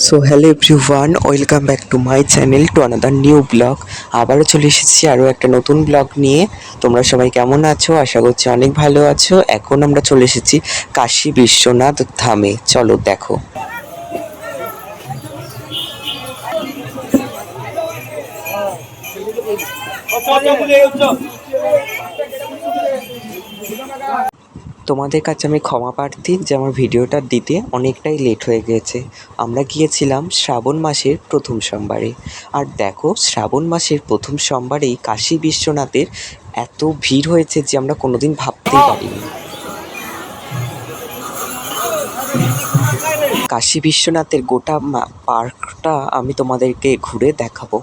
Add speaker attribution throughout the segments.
Speaker 1: So hello everyone, welcome back to my channel to another new blog. আবারও চলে এসেছি আরও একটা নতুন ব্লগ নিয়ে। তোমরা সবাই কেমন আছো? আশা করছি অনেক ভালো আছো। এখন আমরা চলে এসেছি কাশী বিশ্বনাথ ধামে। চলো দেখো। তোমাদের কাছে আমি ক্ষমা প্রার্থী যে আমার ভিডিওটা দিতে অনেকটাই লেট হয়ে গেছে। আমরা গিয়েছিলাম শ্রাবণ মাসের প্রথম সোমবারে। আর দেখো, শ্রাবণ মাসের প্রথম সোমবারেই কাশী বিশ্বনাথের এত ভিড় হয়েছে যে আমরা কোনোদিন ভাবতেই পারিনি। কাশী বিশ্বনাথের গোটা পার্কটা আমি তোমাদেরকে ঘুরে দেখাবো।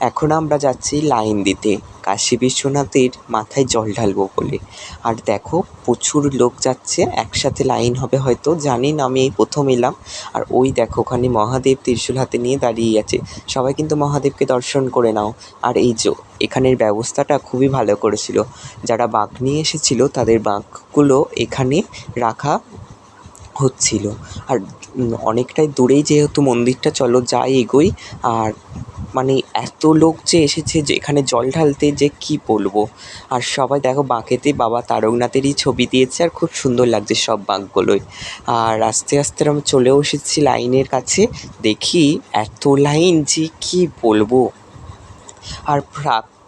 Speaker 1: এখন আমরা যাচ্ছি লাইন দিতে কাশী বিশ্বনাথের মাথায় জল ঢালবো বলে। আর দেখো, প্রচুর লোক যাচ্ছে, একসাথে লাইন হবে হয়তো, জানি না, আমি এই প্রথম এলাম। আর ওই দেখো, ওখানে মহাদেব ত্রিশূল হাতে নিয়ে দাঁড়িয়ে আছে। সবাই কিন্তু মহাদেবকে দর্শন করে নাও। আর এই যে এখানের ব্যবস্থাটা খুবই ভালো করেছিল। যারা বাঁক নিয়ে এসেছিল তাদের বাঁকগুলো এখানে রাখা হচ্ছিল। আর অনেকটাই দূরেই যেহেতু মন্দিরটা, চলো যাই এগোই। আর মানে এত লোক যে এসেছে যে এখানে জল ঢালতে, যে কি বলবো। আর সবাই দেখো বাঁকেতে বাবা তারকনাথেরই ছবি দিয়েছে, আর খুব সুন্দর লাগছে সব বাঁকগুলোই। আর আস্তে আস্তে আমি চলেও এসেছি লাইনের কাছে। দেখি এত লাইন যে কি বলবো। আর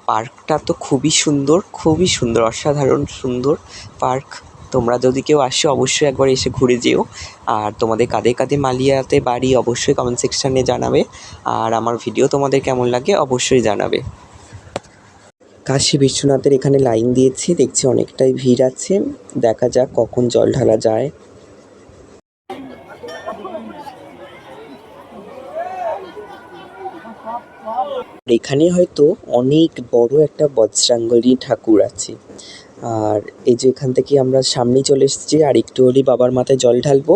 Speaker 1: পার্কটা তো খুবই সুন্দর, খুবই সুন্দর, অসাধারণ সুন্দর পার্ক। তোমরা যদি কেউ আসো অবশ্যই একবার এসে ঘুরে যেও। আর তোমাদের কাদের কাদের মালিয়াতে বাড়ি অবশ্যই কমেন্ট সেকশানে জানাবে। আর আমার ভিডিও তোমাদের কেমন লাগে অবশ্যই জানাবে। কাশী বিশ্বনাথের এখানে লাইন দিয়েছি, দেখছি অনেকটাই ভিড় আছে। দেখা যাক কখন জল ঢালা যায়। এখানে হয়তো অনেক বড় একটা বজরঙ্গলী ঠাকুর আছে। আর এই যে এখান থেকে আমরা সামনেই চলে এসেছি, আর একটু হলেই বাবার মাথায় জল ঢালবো।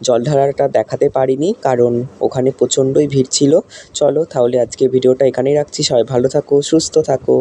Speaker 1: জল ঢালাটা দেখাতে পারিনি কারণ ওখানে প্রচণ্ডই ভিড় ছিল। চলো তাহলে আজকে ভিডিওটা এখানেই রাখছি। সবাই ভালো থাকো, সুস্থ থাকো।